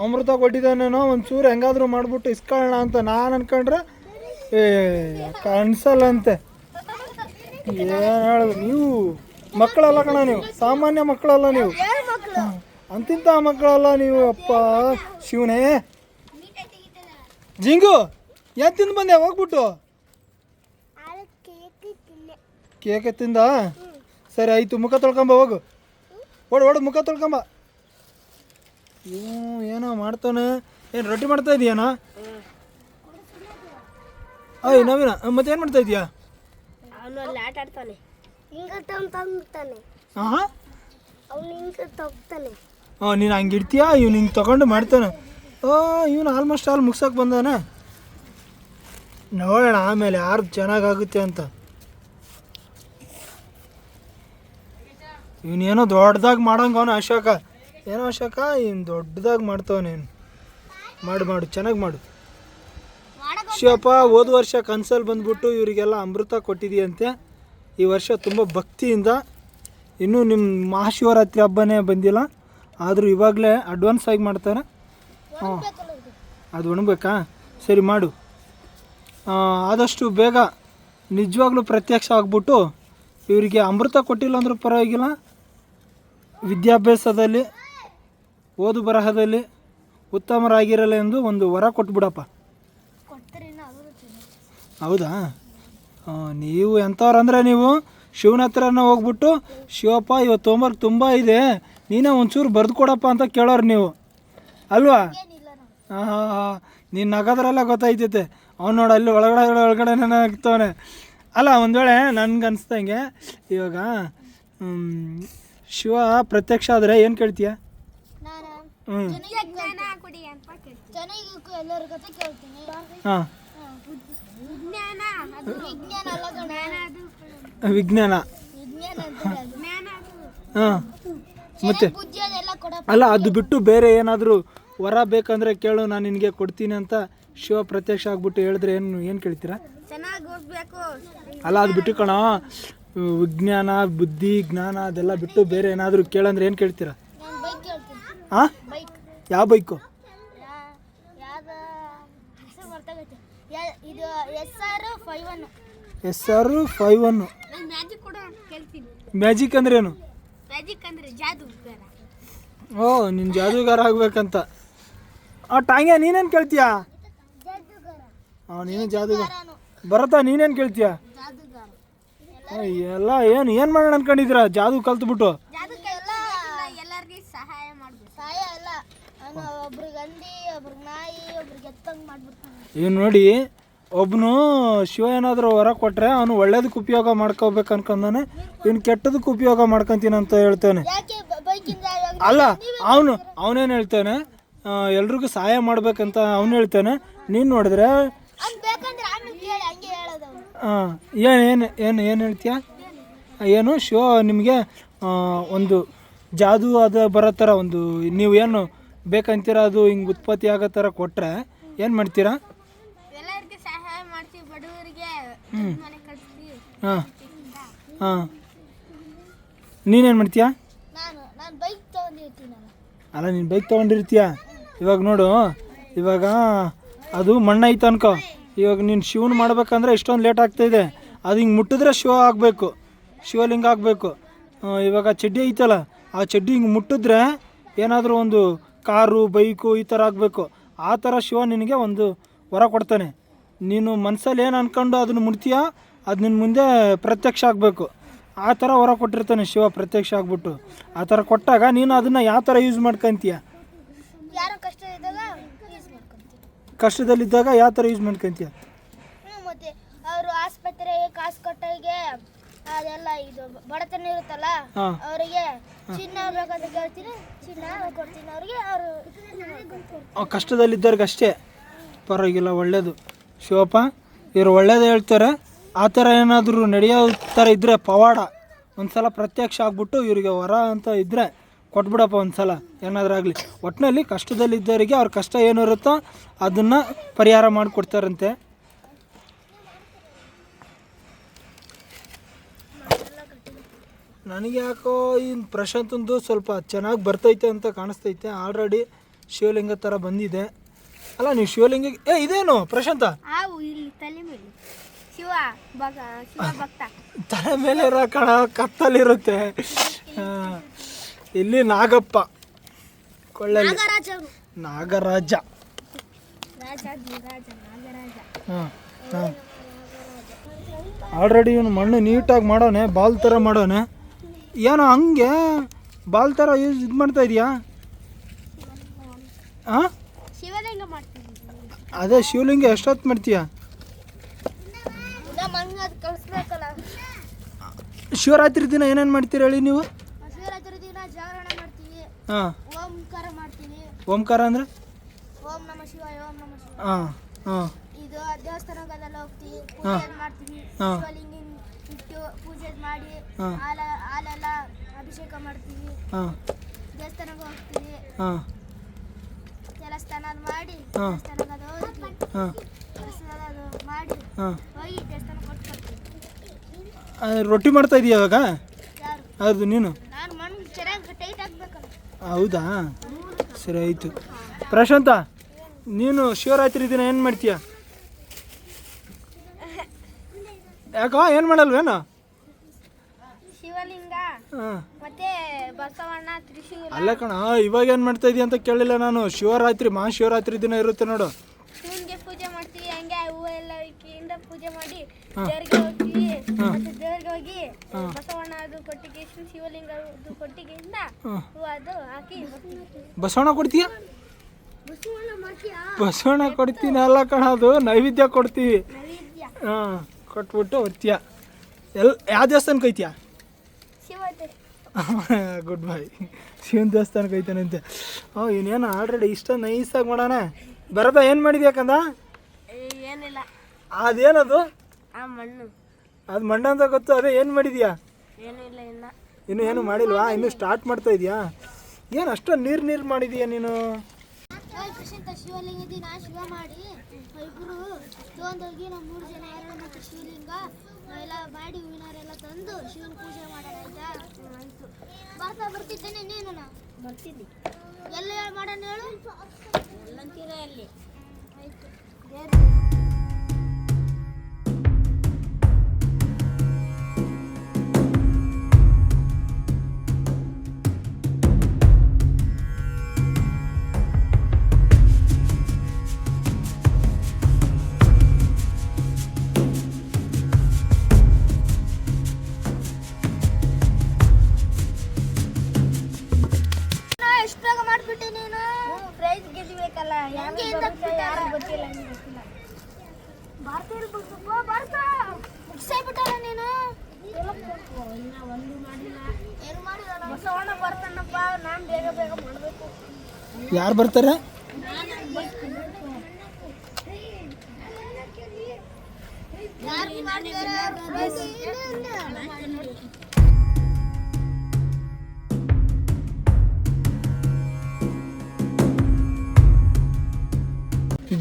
ಅಮೃತ ಕೊಟ್ಟಿದ್ದಾನೇನೋ, ಒಂಚೂರು ಹೆಂಗಾದ್ರೂ ಮಾಡಿಬಿಟ್ಟು ಇಸ್ಕೊಳ್ಳೋಣ ಅಂತ ನಾನು ಅನ್ಕೊಂಡ್ರೆ ಕನಸಲ್ಲಂತೆ. ಏನು ಹೇಳೋದು, ನೀವು ಮಕ್ಕಳಲ್ಲ ಕಣ, ನೀವು ಸಾಮಾನ್ಯ ಮಕ್ಕಳಲ್ಲ, ನೀವು ಅಂತಿಂಥ ಮಕ್ಕಳಲ್ಲ ನೀವು. ಅಪ್ಪ ಶಿವನೇ, ಜಿಂಗು ಏನು ತಿಂದು ಬಂದೆ ಹೋಗ್ಬಿಟ್ಟು? ಕೇಕ್ ತಿಂದ? ಸರಿ ಆಯಿತು, ಮುಖ ತೊಳ್ಕೊಂಬ, ಹೋಗು, ಓಡು ಮುಖ ತೊಳ್ಕೊಂಬ. ಏನೋ ಮಾಡ್ತಾನೆ. ಏನು ರೊಟ್ಟಿ ಮಾಡ್ತಾ ಇದೀಯಾನ? ಅಯ್ಯ ನವೀನ, ಮತ್ತೇನು ಮಾಡ್ತಾ ಇದೀಯಾ? ಅವನು ಅಲ್ಲಿ ಆಟ ಆಡ್ತಾನೆ, ಹಿಂಗೆ ತಂಗ್ತಾನೆ. ಹಾಂ ಅವನು ಹಿಂಗೆ ತಗ್ತಾನೆ. ನೀನು ಹಂಗೆ ಇಡ್ತೀಯಾ? ಇವ್ನು ಹಿಂಗೆ ತೊಗೊಂಡು ಮಾಡ್ತಾನೆ. ಇವನು ಆಲ್ಮೋಸ್ಟ್ ಆಲ್ ಮುಗ್ಸೋಕೆ ಬಂದಾನೆ. ನೋಡೋಣ ಆಮೇಲೆ ಯಾರು ಚೆನ್ನಾಗಾಗುತ್ತೆ ಅಂತ. ಇವನೇನೋ ದೊಡ್ಡದಾಗಿ ಮಾಡಂಗವನು ಅಶೋಕ. ಏನೋ ಅಶೋಕ, ಇವ್ನು ದೊಡ್ಡದಾಗಿ ಮಾಡ್ತವನೇನು. ಮಾಡು ಚೆನ್ನಾಗಿ ಮಾಡು ಶಿವಪ್ಪ. ಹೋದ ವರ್ಷ ಕನ್ಸಲ್ಲಿ ಬಂದ್ಬಿಟ್ಟು ಇವರಿಗೆಲ್ಲ ಅಮೃತ ಕೊಟ್ಟಿದೆಯಂತೆ. ಈ ವರ್ಷ ತುಂಬ ಭಕ್ತಿಯಿಂದ, ಇನ್ನೂ ನಿಮ್ಮ ಮಹಾಶಿವರಾತ್ರಿ ಹಬ್ಬನೇ ಬಂದಿಲ್ಲ, ಆದರೂ ಇವಾಗಲೇ ಅಡ್ವಾನ್ಸ್ ಆಗಿ ಮಾಡ್ತಾರೆ. ಹಾಂ ಅದು ಒಣಬೇಕಾ? ಸರಿ ಮಾಡು. ಆದಷ್ಟು ಬೇಗ ನಿಜವಾಗ್ಲೂ ಪ್ರತ್ಯಕ್ಷ ಆಗ್ಬಿಟ್ಟು ಇವರಿಗೆ ಅಮೃತ ಕೊಟ್ಟಿಲ್ಲ ಅಂದರೂ ಪರವಾಗಿಲ್ಲ, ವಿದ್ಯಾಭ್ಯಾಸದಲ್ಲಿ ಓದು ಬರಹದಲ್ಲಿ ಉತ್ತಮರಾಗಿರಲ್ಲ ಎಂದು ಒಂದು ವರ ಕೊಟ್ಬಿಡಪ್ಪ. ಹೌದಾ? ನೀವು ಎಂಥವ್ರಂದರೆ, ನೀವು ಶಿವನ ಹತ್ರನ ಹೋಗ್ಬಿಟ್ಟು ಶಿವಪ್ಪ ಇವತ್ತು ಹೋಮ್ವರ್ಕ್ ತುಂಬ ಇದೆ, ನೀನೇ ಒಂಚೂರು ಬರೆದು ಕೊಡಪ್ಪ ಅಂತ ಕೇಳೋರು ನೀವು ಅಲ್ವಾ? ಹಾಂ ನೀನು ನಗೋದ್ರಲ್ಲ ಗೊತ್ತಾಯ್ತೈತೆ. ಅವ್ನು ನೋಡಿ ಅಲ್ಲಿ ಒಳಗಡೆ ಆಗ್ತವನೆ ಅಲ್ಲ. ಒಂದು ವೇಳೆ ನನಗೆ ಅನಿಸ್ದಂಗೆ ಇವಾಗ ಶಿವ ಪ್ರತ್ಯಕ್ಷ ಆದರೆ ಏನು ಕೇಳ್ತೀಯ? ಹಾಂ ವಿಜ್ಞಾನ. ಹಾಂ ಮತ್ತೆ ಅಲ್ಲ, ಅದು ಬಿಟ್ಟು ಬೇರೆ ಏನಾದರೂ ವರ ಬೇಕಂದರೆ ಕೇಳು, ನಾನು ನಿನಗೆ ಕೊಡ್ತೀನಿ ಅಂತ ಶಿವ ಪ್ರತ್ಯಕ್ಷ ಆಗ್ಬಿಟ್ಟು ಹೇಳಿದ್ರೆ ಏನು ಕೇಳ್ತೀರಾ? ಅಲ್ಲ, ಅದು ಬಿಟ್ಟು ಕಣ, ವಿಜ್ಞಾನ ಬುದ್ಧಿ ಜ್ಞಾನ ಅದೆಲ್ಲ ಬಿಟ್ಟು ಬೇರೆ ಏನಾದರೂ ಕೇಳಂದ್ರೆ ಏನು ಕೇಳ್ತೀರಾ? ಹಾಂ ಯಾವ ಬೈಕು? SR51. ಮ್ಯಾಜಿಕ್ ಅಂದ್ರೇನು? ಓ, ನಿನ್ನ ಜಾದೂಗಾರ ಆಗ್ಬೇಕಂತ. ಟಾಂಗ್ಯ ನೀನೇನು ಕೇಳ್ತೀಯಾ? ನೀನು ಜಾದೂಗಾರ ಬರತ್ತಾ? ನೀನೇನು ಕೇಳ್ತೀಯ? ಎಲ್ಲ ಏನು ಮಾಡೋಣ ಅನ್ಕೊಂಡಿದ್ದೀರಾ ಜಾದೂ ಕಲ್ತ್ಬಿಟ್ಟು? ಇವ್ ನೋಡಿ, ಒಬ್ಬನು ಶಿವ ಏನಾದರೂ ಹೊರ ಕೊಟ್ಟರೆ ಅವನು ಒಳ್ಳೇದಕ್ಕೆ ಉಪಯೋಗ ಮಾಡ್ಕೋಬೇಕು ಅನ್ಕೊಂಡಾನೆ, ಇವ್ನು ಕೆಟ್ಟದಕ್ಕೆ ಉಪಯೋಗ ಮಾಡ್ಕೊತೀನಿ ಅಂತ ಹೇಳ್ತಾನೆ. ಅಲ್ಲ, ಅವನೇನು ಹೇಳ್ತಾನೆ, ಎಲ್ರಿಗೂ ಸಹಾಯ ಮಾಡ್ಬೇಕಂತ ಅವನು ಹೇಳ್ತಾನೆ. ನೀನು ನೋಡಿದ್ರೆ ಹಾಂ ಏನು ಹೇಳ್ತೀಯ? ಏನು ಶಿವ ನಿಮಗೆ ಒಂದು ಜಾದೂ ಅದು ಬರೋ ಥರ ಒಂದು ನೀವು ಏನು ಬೇಕಂತೀರ ಅದು ಹಿಂಗೆ ಉತ್ಪತ್ತಿ ಆಗೋ ಥರ ಕೊಟ್ಟರೆ ಏನು ಮಾಡ್ತೀರಾ? ಹಾಂ ಹಾಂ ನೀನೇನು ಮಾಡ್ತೀಯ? ಅಲ್ಲ, ನೀನು ಬೈಕ್ ತೊಗೊಂಡಿರ್ತೀಯ. ಇವಾಗ ನೋಡು, ಇವಾಗ ಅದು ಮಣ್ಣೈತೆ ಅನ್ಕೋ, ಇವಾಗ ನೀನು ಶಿವನ ಮಾಡ್ಬೇಕಂದ್ರೆ ಇಷ್ಟೊಂದು ಲೇಟ್ ಆಗ್ತಾಯಿದೆ. ಅದು ಹಿಂಗೆ ಮುಟ್ಟಿದ್ರೆ ಶಿವ ಆಗಬೇಕು, ಶಿವಲಿಂಗ ಆಗಬೇಕು. ಇವಾಗ ಚಡ್ಡಿ ಐತಲ್ಲ, ಆ ಚಡ್ಡಿ ಹಿಂಗೆ ಮುಟ್ಟಿದ್ರೆ ಏನಾದರೂ ಒಂದು ಕಾರು ಬೈಕು ಈ ಥರ ಆಗಬೇಕು. ಆ ಥರ ಶಿವ ನಿನಗೆ ಒಂದು ವರ ಕೊಡ್ತಾನೆ. ನೀನು ಮನಸ್ಸಲ್ಲಿ ಏನು ಅಂದ್ಕೊಂಡು ಅದನ್ನು ಮುಟ್ತೀಯ, ಅದು ನಿನ್ನ ಮುಂದೆ ಪ್ರತ್ಯಕ್ಷ ಆಗಬೇಕು. ಆ ಥರ ವರ ಕೊಟ್ಟಿರ್ತಾನೆ ಶಿವ ಪ್ರತ್ಯಕ್ಷ ಆಗ್ಬಿಟ್ಟು. ಆ ಥರ ಕೊಟ್ಟಾಗ ನೀನು ಅದನ್ನು ಯಾವ ಥರ ಯೂಸ್ ಮಾಡ್ಕೊತೀಯ? ಯಾರೋ ಕಷ್ಟ ಇದ್ದಾಗ ಯೂಸ್ ಮಾಡ್ಕೊಂತೀವಿ. ಕಷ್ಟದಲ್ಲಿದ್ದಾಗ ಯಾವ ಥರ ಯೂಸ್ ಮಾಡ್ಕೊತೀಯ? ಮತ್ತೆ ಅವರು ಆಸ್ಪತ್ರೆಗೆ ಕಾಸು ಕೊಟ್ಟಾಗೆ ಅದೆಲ್ಲ ಇದು ಬಡತನ ಇರುತ್ತಲ್ಲ ಹಾಂ. ಅವರಿಗೆ ಚಿನ್ನ ಬೇಕಂತ ಕೇಳ್ತೀನಿ, ಚಿನ್ನ ಕೊಡ್ತೀನಿ ಅವ್ರಿಗೆ. ಅವರು ಕಷ್ಟದಲ್ಲಿದ್ದವ್ರಿಗೆ ಅಷ್ಟೇ, ಪರವಾಗಿಲ್ಲ, ಒಳ್ಳೆಯದು ಶಿವಪ್ಪ. ಇವರು ಒಳ್ಳೇದು ಹೇಳ್ತಾರೆ. ಆ ಥರ ಏನಾದರೂ ನಡೆಯೋ ಥರ ಇದ್ದರೆ ಪವಾಡ ಒಂದು ಸಲ ಪ್ರತ್ಯಕ್ಷ ಆಗ್ಬಿಟ್ಟು ಇವರಿಗೆ ವರ ಅಂತ ಇದ್ದರೆ ಕೊಟ್ಬಿಡಪ್ಪ ಒಂದು ಸಲ, ಏನಾದರೂ ಆಗಲಿ. ಒಟ್ಟಿನಲ್ಲಿ ಕಷ್ಟದಲ್ಲಿದ್ದವರಿಗೆ ಅವ್ರ ಕಷ್ಟ ಏನು ಇರುತ್ತೋ ಅದನ್ನು ಪರಿಹಾರ ಮಾಡಿಕೊಡ್ತಾರಂತೆ. ನನಗೆ ಯಾಕೋ ಈ ಪ್ರಶಾಂತಂದು ಸ್ವಲ್ಪ ಚೆನ್ನಾಗಿ ಬರ್ತೈತೆ ಅಂತ ಕಾಣಿಸ್ತೈತೆ. ಆಲ್ರೆಡಿ ಶಿವಲಿಂಗ ಥರ ಬಂದಿದೆ ಅಲ್ಲ. ನೀವು ಶಿವಲಿಂಗ ಇದೇನು ಪ್ರಶಾಂತ? ಇಲ್ಲಿ ತಲೆ ಮೇಲೆ ಶಿವ ಭಕ್ತ ತಲೆ ಮೇಲೆ ಇರೋ ಕಣ ಕತ್ತಲಿರುತ್ತೆ. ಇಲ್ಲಿ ನಾಗಪ್ಪ ಕೊಳ್ಳಲ್ಲಿ ನಾಗರಾಜ. ಹಾಂ ಹಾಂ. ಆಲ್ರೆಡಿ ಇವನು ಮಣ್ಣು ನೀಟಾಗಿ ಮಾಡೋನೆ, ಬಾಲ್ ಥರ ಮಾಡೋನೆ. ಏನೋ ಹಂಗೆ ಬಾಲ್ ಥರ ಯೂಸ್ ಇದು ಮಾಡ್ತಾ ಇದೆಯಾ? ಹಾಂ, ಶಿವಲಿಂಗ ಮಾಡ್ತೀನಿ. ಅದೇ ಶಿವಲಿಂಗ ಎಷ್ಟೊತ್ತು ಮಾಡ್ತೀಯ? ಕಳಿಸ್ಬೇಕಲ್ಲ. ಶಿವರಾತ್ರಿ ದಿನ ಏನೇನು ಮಾಡ್ತೀರ ಹೇಳಿ ನೀವು? ಶಿವರಾತ್ರಿ ದಿನ ಜಾಗರಣೆ ಮಾಡ್ತೀವಿ. ಹಾಂ. ಓಂಕಾರ ಮಾಡ್ತೀವಿ. ಓಂಕಾರ ಅಂದರೆ ಓಂ ನಮ ಶಿವಾಯ, ಓಂ ನಮ ಶಿವಾಯ. ಹಾಂ ಹಾಂ. ಇದು ದೇವಸ್ಥಾನಗಳೆಲ್ಲ ಹೋಗ್ತೀವಿ, ಪೂಜೆ ಮಾಡ್ತೀವಿ. ಶಿವಲಿಂಗ ಇಟ್ಟು ಪೂಜೆ ಮಾಡಿ ಹಾಲೆಲ್ಲ ಅಭಿಷೇಕ ಮಾಡ್ತೀವಿ. ದೇವಸ್ಥಾನಕ್ಕೆ ಹೋಗ್ತೀವಿ. ದೇವಸ್ಥಾನ ಮಾಡಿ ದೇವಸ್ಥಾನಕ್ಕೆ ಹೋಗಿ ಮಾಡಿ ಹೋಗಿ ದೇವಸ್ಥಾನಕ್ಕೆ ಕೊಟ್ಟು ಬರ್ತೀವಿ. ರೊಟ್ಟಿ ಮಾಡ್ತಾ ಇದೀಯ ಇವಾಗ? ಯಾರು? ಹೌದು, ನೀನು? ನಾನು ಮಣ್ಣು ಚೆನ್ನಾಗಿ ಟೈಟ್ ಆಗ್ಬೇಕಲ್ಲ. ಹೌದಾ, ಸರಿ ಆಯಿತು. ಪ್ರಶಾಂತ, ನೀನು ಶಿವರಾತ್ರಿ ದಿನ ಏನು ಮಾಡ್ತೀಯ? ಯಾಕೋ ಏನು ಮಾಡಲ್ವೇನೋ? ಶಿವಲಿಂಗ ಹಾಂ. ಮತ್ತೆ ಬಸವಣ್ಣ, ತ್ರಿಶೂಲ. ಅಲ್ಲ ಕಣ, ಇವಾಗ ಏನು ಮಾಡ್ತಾ ಇದೀಯ ಅಂತ ಕೇಳಿಲ್ಲ ನಾನು. ಶಿವರಾತ್ರಿ, ಮಹಾಶಿವರಾತ್ರಿ ದಿನ ಇರುತ್ತೆ ನೋಡು. ಶಿವನಿಗೆ ಪೂಜೆ ಮಾಡ್ತೀವಿ. ಹಂಗೆ ಹೂವು ಎಲ್ಲ ಇಕ್ಕಿಯಿಂದ ಪೂಜೆ ಮಾಡಿ ದೇವ್ರಿಗೆ ಹೋಗ್ತೀವಿ. ಮತ್ತೆ ದೇವ್ರಿಗೆ ಹೋಗಿ ಬಸವಣ್ಣ ಅದು ಕೊಟ್ಟಿಗೆ, ಶಿವಲಿಂಗ ಅದು ಕೊಟ್ಟಿಗೆಯಿಂದ ಹೂವು ಅದು ಹಾಕಿ ಬರ್ತೀವಿ. ಬಸವಣ್ಣ ಕೊಡ್ತೀಯ? ಬಸವಣ್ಣ ಮಾಡ್ತೀಯಾ? ಬಸವಣ್ಣ ಕೊಡ್ತೀನಿ ಅಲ್ಲ ಕಣ, ಅದು ನೈವೇದ್ಯ ಕೊಡ್ತೀವಿ. ನೈವೇದ್ಯ. ಹಾಂ, ಕೊಟ್ಬಿಟ್ಟು ಬರ್ತೀಯ. ಯಾವ ದೇವಸ್ಥಾನಕ್ಕೆ ಹೋಯ್ತೀಯ? ಶಿವತೆ. Good bye. ಶಿವನ ದೇವಸ್ಥಾನಕ್ಕೆ ಹೋಯ್ತಾನಂತೆ. ಇನ್ನೇನು ಆಲ್ರೆಡಿ ಇಷ್ಟ ನೈಸಾಗಿ ಮಾಡೋಣ. ಬರೋದ ಏನು ಮಾಡಿದ್ಯಾ ಕಂದ? ಏನಿಲ್ಲ. ಅದೇನದು? ಆ ಮಣ್ಣು. ಅದು ಮಣ್ಣು ಅಂತ ಗೊತ್ತು, ಅದೇ ಏನು ಮಾಡಿದ್ಯಾ? ಏನೂ ಇಲ್ಲ. ಇನ್ನೂ ಏನು ಮಾಡಿಲ್ವಾ? ಇನ್ನೂ ಸ್ಟಾರ್ಟ್ ಮಾಡ್ತಾ ಇದೆಯಾ? ಏನು ಅಷ್ಟೊಂದು ನೀರು ಮಾಡಿದೀಯ ನೀನು? ಶಿವಲಿಂಗ ದಿನ ಶಿವ ಮಾಡಿ ಇಬ್ಬರು ತಗೊಂಡೋಗಿ ನಾವು 3 ಜನ ಮತ್ತು ಶಿವಲಿಂಗ ಎಲ್ಲ ಮಾಡಿ ಹೂವಿನಾರೆಲ್ಲ ತಂದು ಶಿವನ ಪೂಜೆ ಮಾಡೋಣ. ಆಯ್ತಾ? ಬರ್ತಿದ್ದೇನೆ. ನೀನು ಬರ್ತೀನಿ. ಎಲ್ಲ ಮಾಡೋಣ ಹೇಳು. ಎಲ್ಲಂತೀರ ಅಲ್ಲಿ. ಆಯ್ತು. ಬಸವಣ್ಣ ಬರ್ತಾನಪ್ಪ, ನಾನು ಬೇಗ ಮಾಡಬೇಕು. ಯಾರು ಬರ್ತಾರೆ?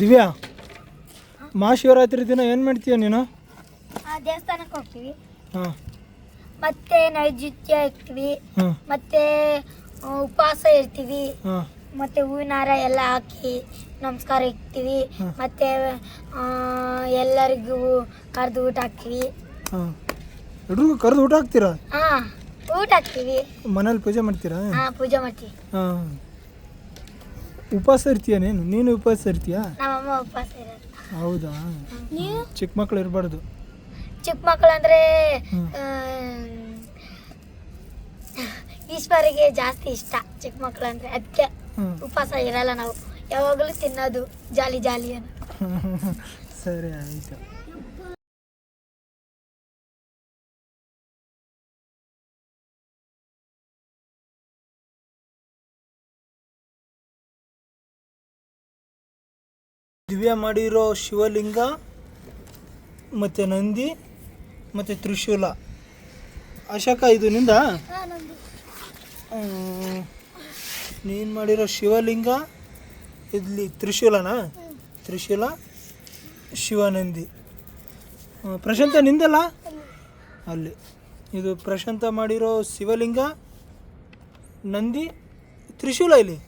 ದಿವ್ಯಾ, ಮಹಾಶಿವರಾತ್ರಿ ದಿನ ಏನು ಮಾಡ್ತೀಯ ನೀನು? ದೇವಸ್ಥಾನಕ್ಕೆ ಹೋಗ್ತೀವಿ. ಹಾಂ. ಮತ್ತೆ ನೈವೇದ್ಯ ಇರ್ತೀವಿ. ಮತ್ತೆ ಉಪವಾಸ ಇರ್ತೀವಿ. ಮತ್ತೆ ಹೂವಿನ ಹಾರ ಎಲ್ಲ ಹಾಕಿ ನಮಸ್ಕಾರ ಇಕ್ತೀವಿ. ಮತ್ತೆ ಎಲ್ಲರಿಗೂ ಕರೆದು ಊಟ ಹಾಕ್ತೀವಿ. ಎಲ್ರಿಗೂ ಕರೆದು ಊಟ ಹಾಕ್ತೀರಾ? ಹಾಂ, ಊಟ ಹಾಕ್ತೀವಿ. ಮನೇಲಿ ಪೂಜೆ ಮಾಡ್ತೀರಾ? ಹಾಂ, ಪೂಜೆ ಮಾಡ್ತೀವಿ. ಹಾಂ. ಉಪವಾಸ ಇರ್ತೀಯ ನೀನು? ನೀನು ಉಪವಾಸ ಇರ್ತೀಯಾ? ನಮ್ಮಮ್ಮ ಉಪವಾಸ ಇರೋದು. ಹೌದಾ? ನೀವು? ಚಿಕ್ಕ ಮಕ್ಳು ಇರಬಾರ್ದು. ಚಿಕ್ಕ ಮಕ್ಕಳು ಅಂದರೆ ಈಶ್ವರಿಗೆ ಜಾಸ್ತಿ ಇಷ್ಟ ಚಿಕ್ಕ ಮಕ್ಳು ಅಂದರೆ, ಅದಕ್ಕೆ ಹ್ಞೂ ಉಪವಾಸ ಇರಲ್ಲ ನಾವು, ಯಾವಾಗಲೂ ತಿನ್ನೋದು ಜಾಲಿ ಜಾಲಿ ಅನ್ನೋ. ಸರಿ ಆಯಿತು. ದಿವ್ಯ ಮಾಡಿರೋ ಶಿವಲಿಂಗ ಮತ್ತು ನಂದಿ ಮತ್ತು ತ್ರಿಶೂಲ. ಅಶೋಕ ಇದು ನಿಂದ? ನೀನು ಮಾಡಿರೋ ಶಿವಲಿಂಗ ಇಲ್ಲಿ ತ್ರಿಶೂಲನಾ? ತ್ರಿಶೂಲ, ಶಿವನಂದಿ. ಪ್ರಶಾಂತ ನಿಂದಲ್ಲ ಅಲ್ಲಿ. ಇದು ಪ್ರಶಾಂತ ಮಾಡಿರೋ ಶಿವಲಿಂಗ, ನಂದಿ, ತ್ರಿಶೂಲ. ಇಲ್ಲಿ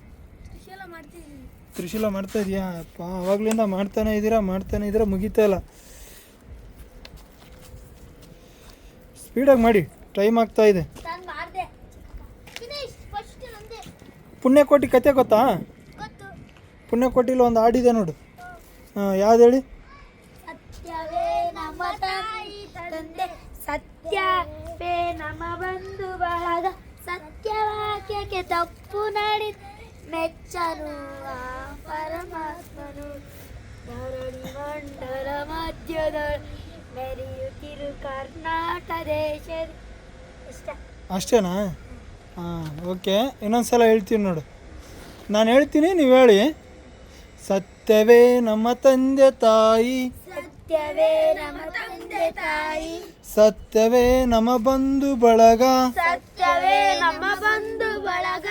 ತ್ರಿಶೂಲ ಮಾಡ್ತಾ ಇದೆಯಾ? ಆವಾಗಲಿಂದ ಮಾಡ್ತಾನೆ ಇದ್ದೀರಾ ಮುಗಿತಾ ಇಲ್ಲ. ಸ್ಪೀಡಾಗಿ ಮಾಡಿ, ಟೈಮ್ ಆಗ್ತಾ ಇದೆ. ಪುಣ್ಯಕೋಟಿ ಕತೆ ಗೊತ್ತಾ? ಪುಣ್ಯಕೋಟಿಲಿ ಒಂದು ಹಾಡಿದೆ ನೋಡು. ಯಾವ್ದು ಹೇಳಿ? ಸತ್ಯವೇ ನಮ್ಮ ತಾಯಿ ತಂದೆ, ಸತ್ಯವೇ ನಮ್ಮ ಬಂಧು ಬಳಗ, ಸತ್ಯವಾಕ್ಯಕ್ಕೆ ತಪ್ಪು ನಡೆದ ಮೆಚ್ಚನು ಆ ಪರಮಾತ್ಮನು, ಧರಣಿ ಮಂಡಲ ಮಧ್ಯದ ಮೆರೆಯುತ್ತಿರು ಕರ್ನಾಟಕ ದೇಶದ. ಇಷ್ಟ. ಅಷ್ಟೇನಾ? ಹಾಂ, ಓಕೆ. ಇನ್ನೊಂದ್ಸಲ ಹೇಳ್ತೀನಿ ನೋಡು. ನಾನು ಹೇಳ್ತೀನಿ, ನೀವು ಹೇಳಿ. ಸತ್ಯವೇ ನಮ್ಮ ತಂದೆ ತಾಯಿ, ಸತ್ಯವೇ ನಮ್ಮ ತಂದೆ ತಾಯಿ, ಸತ್ಯವೇ ನಮ್ಮ ಬಂಧು ಬಳಗ, ಸತ್ಯವೇ ನಮ್ಮ ಬಂಧು ಬಳಗ,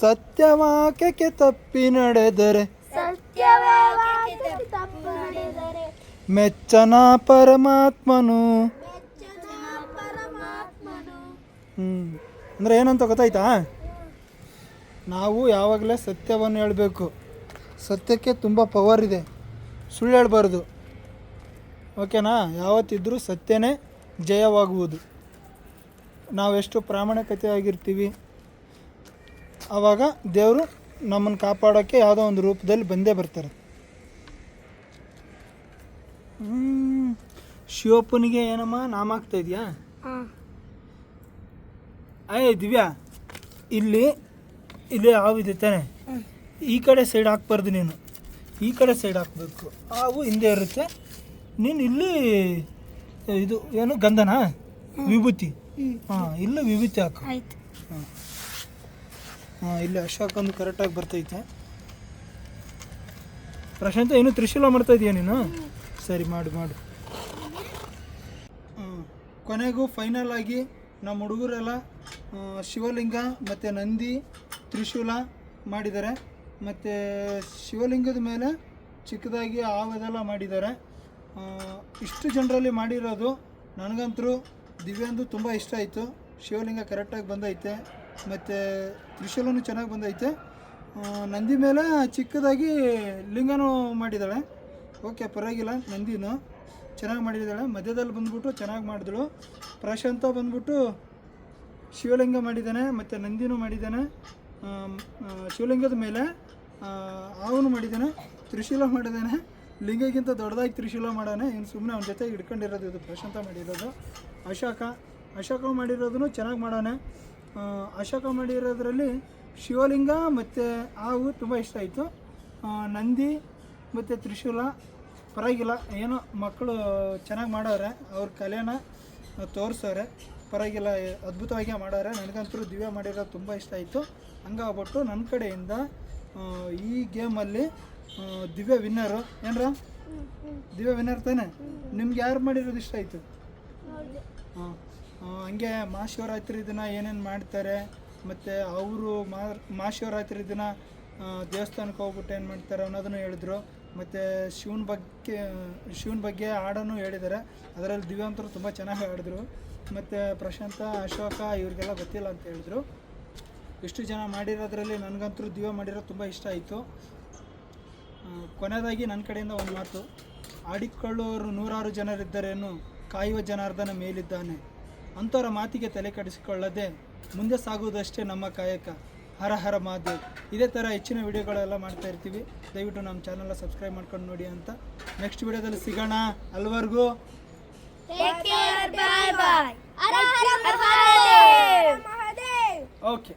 ಸತ್ಯವಾಕ್ಯಕ್ಕೆ ತಪ್ಪಿ ನಡೆದರೆ, ಸತ್ಯವಾಕ್ಯಕ್ಕೆ ತಪ್ಪು ನಡೆದರೆ ಮೆಚ್ಚನ ಪರಮಾತ್ಮನು. ಪರಮಾತ್ಮನು. ಅಂದರೆ ಏನಂತ ಗೊತ್ತಾಯ್ತಾ? ನಾವು ಯಾವಾಗಲೇ ಸತ್ಯವನ್ನು ಹೇಳಬೇಕು. ಸತ್ಯಕ್ಕೆ ತುಂಬ ಪವರ್ ಇದೆ, ಸುಳ್ಳು ಹೇಳ್ಬಾರ್ದು. ಓಕೆನಾ? ಯಾವತ್ತಿದ್ರೂ ಸತ್ಯನೇ ಜಯವಾಗುವುದು. ನಾವೆಷ್ಟು ಪ್ರಾಮಾಣಿಕತೆಯಾಗಿರ್ತೀವಿ, ಆವಾಗ ದೇವರು ನಮ್ಮನ್ನು ಕಾಪಾಡೋಕ್ಕೆ ಯಾವುದೋ ಒಂದು ರೂಪದಲ್ಲಿ ಬಂದೇ ಬರ್ತಾರೆ. ಶಿವಪ್ಪನಿಗೆ ಏನಮ್ಮ ನಾಮ ಆಗ್ತಾ ಇದೆಯಾ? ದಿವ್ಯಾ, ಇಲ್ಲಿ ಹಾವಿದೆ ತಾನೆ, ಈ ಕಡೆ ಸೈಡ್ ಹಾಕ್ಬಾರ್ದು, ನೀನು ಈ ಕಡೆ ಸೈಡ್ ಹಾಕಬೇಕು. ಹಾವು ಹಿಂದೆ ಇರುತ್ತೆ, ನೀನು ಇಲ್ಲಿ ಇದು ಏನು ಗಂಧನ ವಿಭೂತಿ, ಹಾಂ ಇಲ್ಲಿ ವಿಭೂತಿ ಹಾಕು. ಆಯ್ತು. ಹಾಂ ಇಲ್ಲಿ ಅಶೋಕೊಂದು ಕರೆಕ್ಟಾಗಿ ಬರ್ತೈತೆ. ಪ್ರಶಾಂತ ಏನು ತ್ರಿಶೂಲ ಮಾಡ್ತಾ ಇದೀಯ ನೀನು? ಸರಿ, ಮಾಡು. ಕೊನೆಗೂ ಫೈನಲ್ ಆಗಿ ನಮ್ಮ ಹುಡುಗರೆಲ್ಲ ಶಿವಲಿಂಗ ಮತ್ತು ನಂದಿ, ತ್ರಿಶೂಲ ಮಾಡಿದ್ದಾರೆ. ಮತ್ತು ಶಿವಲಿಂಗದ ಮೇಲೆ ಚಿಕ್ಕದಾಗಿ ಹಾವದೆಲ್ಲ ಮಾಡಿದ್ದಾರೆ. ಇಷ್ಟು ಜನರಲ್ಲಿ ಮಾಡಿರೋದು ನನಗಂತೂ ದಿವ್ಯಾಂದು ತುಂಬ ಇಷ್ಟ ಆಯಿತು. ಶಿವಲಿಂಗ ಕರೆಕ್ಟಾಗಿ ಬಂದೈತೆ, ಮತ್ತು ತ್ರಿಶೂಲನೂ ಚೆನ್ನಾಗಿ ಬಂದೈತೆ. ನಂದಿ ಮೇಲೆ ಚಿಕ್ಕದಾಗಿ ಲಿಂಗನೂ ಮಾಡಿದ್ದಾಳೆ. ಓಕೆ, ಪರವಾಗಿಲ್ಲ. ನಂದಿನೂ ಚೆನ್ನಾಗಿ ಮಾಡಿದ್ದಾಳೆ. ಮಧ್ಯದಲ್ಲಿ ಬಂದ್ಬಿಟ್ಟು ಚೆನ್ನಾಗಿ ಮಾಡಿದಳು. ಪ್ರಶಾಂತ ಬಂದ್ಬಿಟ್ಟು ಶಿವಲಿಂಗ ಮಾಡಿದ್ದಾನೆ ಮತ್ತು ನಂದಿನೂ ಮಾಡಿದ್ದಾನೆ. ಶಿವಲಿಂಗದ ಮೇಲೆ ಹಾವನು ಮಾಡಿದ್ದಾನೆ, ತ್ರಿಶೂಲ ಮಾಡಿದ್ದಾನೆ. ಲಿಂಗಕ್ಕಿಂತ ದೊಡ್ಡದಾಗಿ ತ್ರಿಶೂಲ ಮಾಡೋಣ. ಇನ್ನು ಸುಮ್ಮನೆ ಅವನ ಜೊತೆ ಹಿಡ್ಕೊಂಡಿರೋದು ಇದು ಪ್ರಶಾಂತ ಮಾಡಿರೋದು. ಅಶೋಕ ಮಾಡಿರೋದನ್ನು ಚೆನ್ನಾಗಿ ಮಾಡೋಣ. ಅಶೋಕ ಮಾಡಿರೋದ್ರಲ್ಲಿ ಶಿವಲಿಂಗ ಮತ್ತು ಹಾವು ತುಂಬ ಇಷ್ಟ ಆಯಿತು. ನಂದಿ ಮತ್ತು ತ್ರಿಶೂಲ ಪರವಾಗಿಲ್ಲ, ಏನೋ ಮಕ್ಕಳು ಚೆನ್ನಾಗಿ ಮಾಡೋರೆ, ಅವ್ರ ಕಲೆನ ತೋರಿಸೋರೆ. ಪರವಾಗಿಲ್ಲ, ಅದ್ಭುತವಾಗಿ ಮಾಡೋರೆ. ನನಗಂತೂ ದಿವ್ಯ ಮಾಡಿರೋದು ತುಂಬ ಇಷ್ಟ ಆಯಿತು. ಹಂಗಾಗ್ಬಿಟ್ಟು ನನ್ನ ಕಡೆಯಿಂದ ಈ ಗೇಮಲ್ಲಿ ದಿವ್ಯ ವಿನ್ನರು. ಏನ್ರ ದಿವ್ಯ ವಿನ್ನರ್ ತಾನೆ? ನಿಮ್ಗೆ ಯಾರು ಮಾಡಿರೋದು ಇಷ್ಟ ಆಯಿತು? ಹಾಂ, ಹಂಗೆ ಮಹಾಶಿವರಾತ್ರಿ ದಿನ ಏನೇನು ಮಾಡ್ತಾರೆ, ಮತ್ತು ಅವರು ಮಹಾಶಿವರಾತ್ರಿ ದಿನ ದೇವಸ್ಥಾನಕ್ಕೆ ಹೋಗ್ಬಿಟ್ಟು ಏನು ಮಾಡ್ತಾರೆ ಅನ್ನೋದನ್ನು ಹೇಳಿದ್ರು. ಮತ್ತು ಶಿವನ ಬಗ್ಗೆ ಹಾಡನ್ನು ಹೇಳಿದ್ದಾರೆ. ಅದರಲ್ಲಿ ದಿವ್ಯಾಂತರು ತುಂಬ ಚೆನ್ನಾಗಿ ಹಾಡಿದ್ರು. ಮತ್ತು ಪ್ರಶಾಂತ, ಅಶೋಕ ಇವ್ರಿಗೆಲ್ಲ ಗೊತ್ತಿಲ್ಲ ಅಂತ ಹೇಳಿದ್ರು. ಇಷ್ಟು ಜನ ಮಾಡಿರೋದ್ರಲ್ಲಿ ನನಗಂತೂ ದಿವ್ಯ ಮಾಡಿರೋದು ತುಂಬ ಇಷ್ಟ ಆಯಿತು. ಕೊನೆಯದಾಗಿ ನನ್ನ ಕಡೆಯಿಂದ ಒಂದು ಮಾತು: ಆಡಿಕೊಳ್ಳುವವರು 100 ಜನರಿದ್ದರೇನು, ಕಾಯುವ ಜನಾರ್ದನ ಮೇಲಿದ್ದಾನೆ. ಅಂಥವರ ಮಾತಿಗೆ ತಲೆ ಕೆಡಿಸಿಕೊಳ್ಳದೆ ಮುಂದೆ ಸಾಗುವುದಷ್ಟೇ ನಮ್ಮ ಕಾಯಕ. ಹರ ಹರ ಮಹಾದೇವ್. ಇದೇ ಥರ ಹೆಚ್ಚಿನ ವಿಡಿಯೋಗಳೆಲ್ಲ ಮಾಡ್ತಾ ಇರ್ತೀವಿ. ದಯವಿಟ್ಟು ನಮ್ಮ ಚಾನಲ್ನ ಸಬ್ಸ್ಕ್ರೈಬ್ ಮಾಡ್ಕೊಂಡು ನೋಡಿ ಅಂತ. ನೆಕ್ಸ್ಟ್ ವಿಡಿಯೋದಲ್ಲಿ ಸಿಗೋಣ. ಅಲ್ಲಿವರೆಗೂ Take care, bye bye. Hara Hara Mahadev. Okay